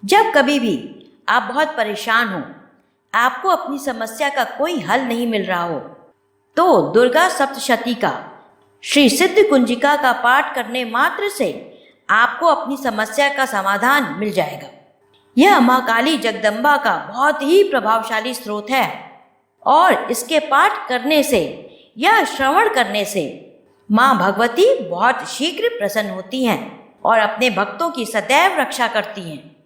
जब कभी भी आप बहुत परेशान हो, आपको अपनी समस्या का कोई हल नहीं मिल रहा हो, तो दुर्गा सप्तशती का श्री सिद्ध कुंजिका का पाठ करने मात्र से आपको अपनी समस्या का समाधान मिल जाएगा। यह माँ काली जगदम्बा का बहुत ही प्रभावशाली स्रोत है और इसके पाठ करने से या श्रवण करने से माँ भगवती बहुत शीघ्र प्रसन्न होती हैं और अपने भक्तों की सदैव रक्षा करती हैं।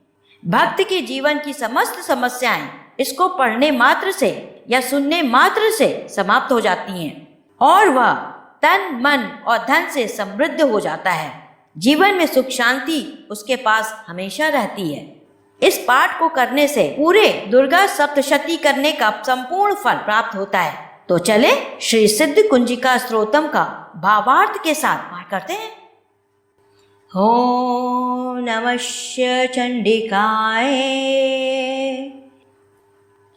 भक्त के जीवन की समस्त समस्याएं इसको पढ़ने मात्र से या सुनने मात्र से समाप्त हो जाती हैं और वह तन मन और धन से समृद्ध हो जाता है। जीवन में सुख शांति उसके पास हमेशा रहती है। इस पाठ को करने से पूरे दुर्गा सप्तशती करने का संपूर्ण फल प्राप्त होता है। तो चले श्री सिद्ध कुंजिका स्तोत्रम का भावार्थ के साथ पाठ करते हैं। ओम नमः चंडिकाय।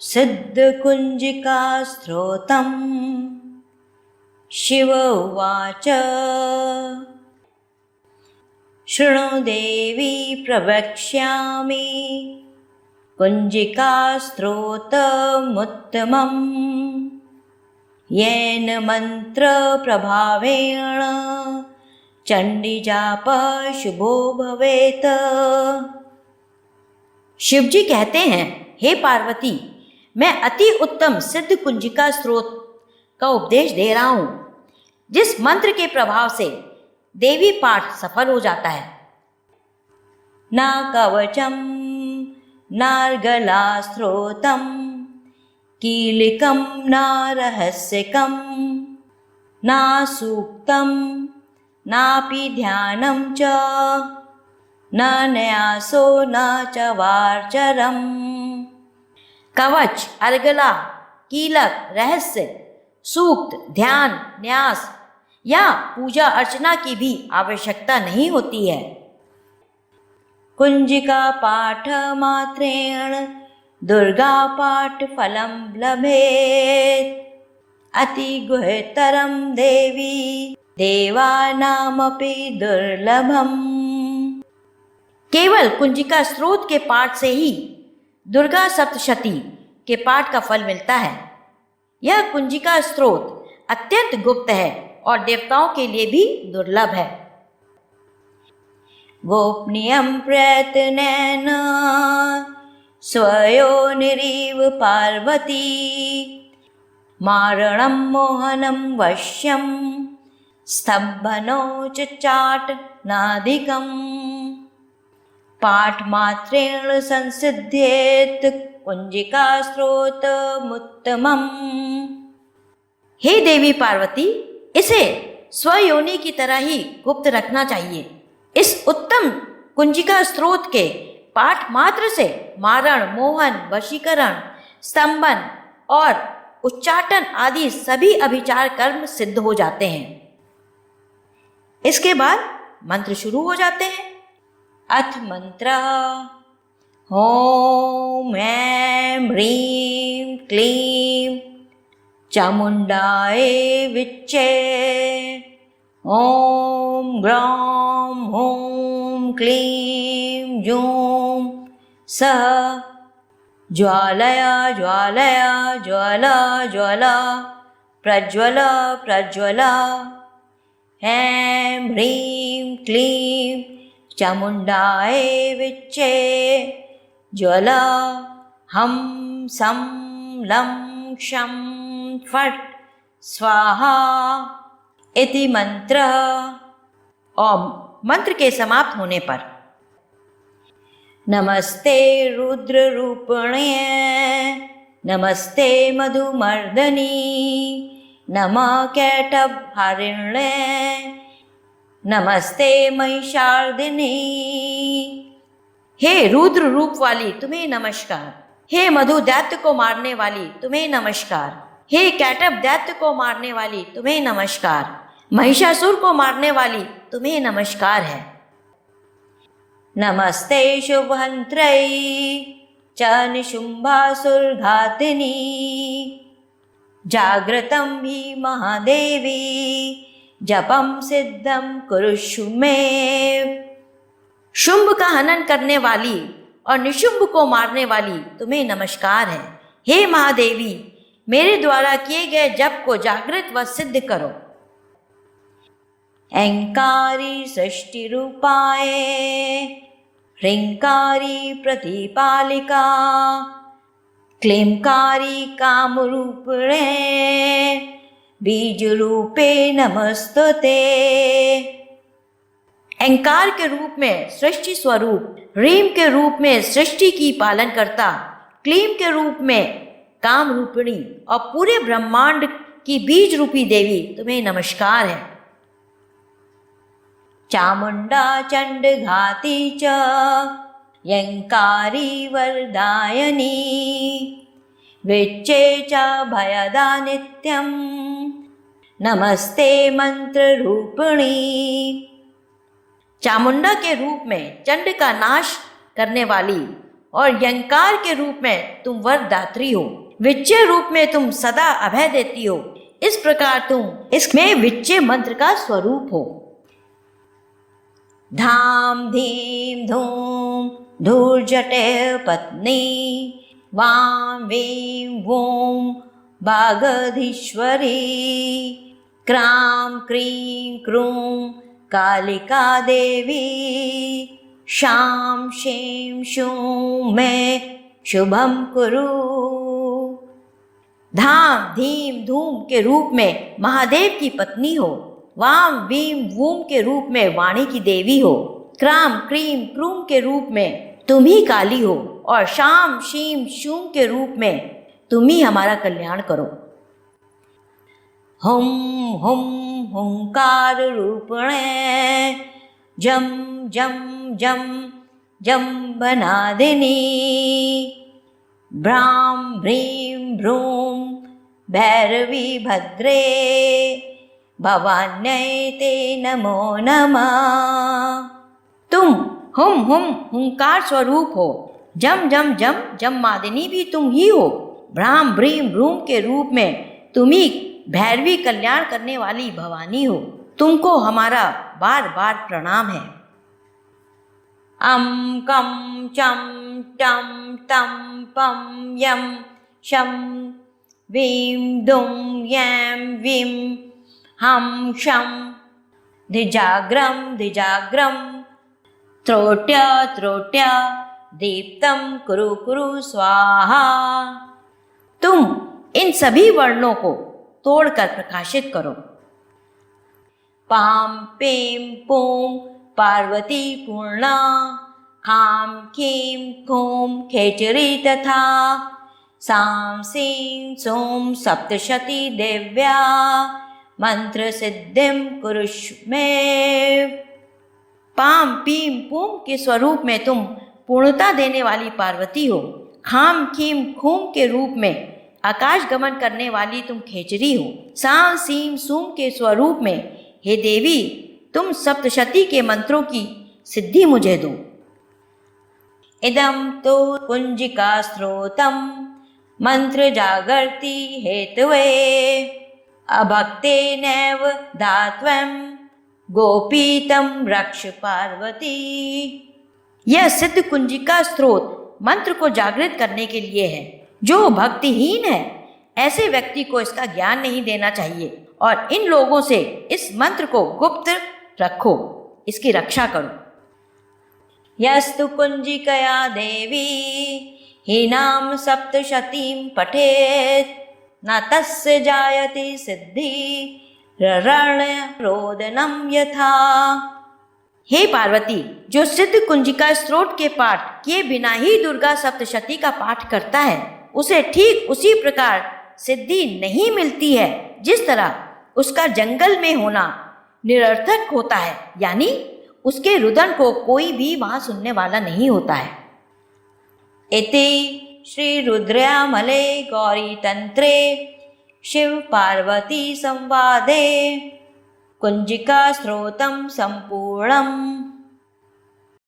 सिद्ध कुंजिका स्तोत्रम। शिव उवाच शृणु देवी प्रवक्ष्यामि कुंजिका स्तोत्रमुत्तमम् येन मंत्र प्रभावेण चंडी जाप शुभो भवेत। शिवजी कहते हैं, हे पार्वती, मैं अति उत्तम सिद्ध कुंजिका स्तोत्र का उपदेश दे रहा हूँ, जिस मंत्र के प्रभाव से देवी पाठ सफल हो जाता है। ना कवचम नार्गला स्त्रोतम कीलिकम ना रहस्यकम ना सूक्तम नापि ध्यानं च न न्यासो न च वार्चरम। कवच, अर्गला, कीलक, रहस्य, सूक्त, ध्यान, न्यास या पूजा अर्चना की भी आवश्यकता नहीं होती है। कुंजिका पाठ मात्रेण दुर्गा पाठ फलम लभेत अति गुह्यतरम देवी देवानामपि दुर्लभम। केवल कुंजिका स्तोत्र के पाठ से ही दुर्गा सप्तशती के पाठ का फल मिलता है। यह कुंजिका स्तोत्र अत्यंत गुप्त है और देवताओं के लिए भी दुर्लभ है। गोपनीयं प्रयत्नेन स्वयोनिरिव पार्वती मारणं मोहनं वश्यं स्तम्भनो च चाट नाधिकम् पाठ मात्रेण संसिध्येत कुंजिका स्तोत्रमुत्तमम्। हे देवी पार्वती, इसे स्वयोनि की तरह ही गुप्त रखना चाहिए। इस उत्तम कुंजिका स्तोत्र के पाठ मात्र से मारण, मोहन, वशीकरण, स्तंभन और उच्चाटन आदि सभी अभिचार कर्म सिद्ध हो जाते हैं। इसके बाद मंत्र शुरू हो जाते हैं। अथ मंत्र। ओम ऐं ह्रीं क्लीं चामुंडाय विच्चे। ओम ग्रौं हों क्लीं जूं सः ज्वालया ज्वालया ज्वाला ज्वाला प्रज्वल प्रज्वल। ऐं ह्रीं क्लीं चामुंडाय विच्चे ज्वल हम सं लं क्षं फट् स्वाहा इति मंत्र। और मंत्र के समाप्त होने पर नमस्ते रुद्र रूपिणे नमस्ते मधुमर्दनी नमः कैटभारिण्ये नमस्ते महिषार्दिनी। हे रुद्र रूप वाली तुम्हें नमस्कार। हे मधु दैत्य को मारने वाली तुम्हें नमस्कार। हे कैटभ दैत्य को मारने वाली तुम्हें नमस्कार। महिषासुर को मारने वाली तुम्हें नमस्कार है। नमस्ते शुभहंत्रै च निशुम्भासुरघातिनी जागृतं हि महादेवी जपम सिद्धम कुरुषु मे। शुंभ का हनन करने वाली और निशुंभ को मारने वाली तुम्हें नमस्कार है। हे महादेवी, मेरे द्वारा किए गए जप को जागृत व सिद्ध करो। ऐंकारी सृष्टि रूपाय ह्रींकारी प्रतिपालिका क्लींकारी कामरूपिणे बीज रूपे नमस्तुते। ऐंकार के रूप में सृष्टि स्वरूप, ह्रीं के रूप में सृष्टि की पालन करता, क्लीं के रूप में काम रूपिणी और पूरे ब्रह्मांड की बीज रूपी देवी तुम्हें नमस्कार है। चामुंडा चंड घाती च यंकारी वरदायनी विच्चे च भयदा नित्यं नमस्ते मंत्र रूपिणी। चामुंडा के रूप में चंड का नाश करने वाली और यंकार के रूप में तुम वरदात्री हो। विच्चे रूप में तुम सदा अभय देती हो। इस प्रकार तुम इसमें विच्चे मंत्र का स्वरूप हो। धाम धीम धूम धूर्जटे पत्नी वां वीं वूं बागधीश्वरी क्रां क्रीं क्रूं कालिका देवी शां शीं शूं मे शुभम कुरु। धाम धीम धूम के रूप में महादेव की पत्नी हो। वाम वीम वूम के रूप में वाणी की देवी हो। क्राम क्रीम क्रूम के रूप में तुम ही काली हो और शाम शीम शूम के रूप में तुम ही हमारा कल्याण करो। हुम हुम हुंकार रूपणे जम जम जम जम बनादिनी भ्राम भ्रीं भ्रूं भैरवी भद्रे भवान्यै ते नमो नमः। तुम हुम हुंकार स्वरूप हो। जम जम जम जम मादिनी भी तुम ही हो। भ्राम भ्रीम भ्रूम के रूप में तुम ही भैरवी कल्याण करने वाली भवानी हो। तुमको हमारा बार बार प्रणाम है। अम कम चम टम तम पम यम शम वीं दुम यम विम हम शम धिजाग्रम धिजाग्रम त्रोट्य त्रोट्य दीप्तम कुरु कुरु स्वाहा। तुम इन सभी वर्णों को तोड़कर प्रकाशित करो। पाम पेम पोम पार्वती पूर्णा खाम खीम खूम खेचरी तथा साम सीं सोम सप्तशती देव्या मंत्र सिद्धिम कुरुष्मे। पाम पीम पूम के स्वरूप में तुम पूर्णता देने वाली पार्वती हो। खाम खीम खूम के रूप में आकाश गमन करने वाली तुम खेचरी हो। साम सीम सूम के स्वरूप में हे देवी तुम सप्तशती के मंत्रों की सिद्धि मुझे दो। इदं तो कुंजिका स्रोतम मंत्र जागर्ति हेतवे अभक्ते नैव धात्वं गोपीतम रक्ष पार्वती। यह सिद्ध कुंजिका स्रोत मंत्र को जागृत करने के लिए है। जो भक्तिहीन है ऐसे व्यक्ति को इसका ज्ञान नहीं देना चाहिए और इन लोगों से इस मंत्र को गुप्त रखो, इसकी रक्षा करो। यस्तु कुंजिकया देवी हीनाम सप्तशतीं पठेत् न तस्य जायते सिद्धि ररण्य रोदनम यथा। हे पार्वती, जो सिद्ध कुंजिका स्रोत के पाठ किए बिना ही दुर्गा सप्तशती का पाठ करता है उसे ठीक उसी प्रकार सिद्धि नहीं मिलती है जिस तरह उसका जंगल में होना निरर्थक होता है, यानी उसके रुदन को कोई भी वहां सुनने वाला नहीं होता है। इति श्री रुद्रयामले गौरी तंत्रे शिव पार्वती संवादे कुंजिका स्रोतम संपूर्णम।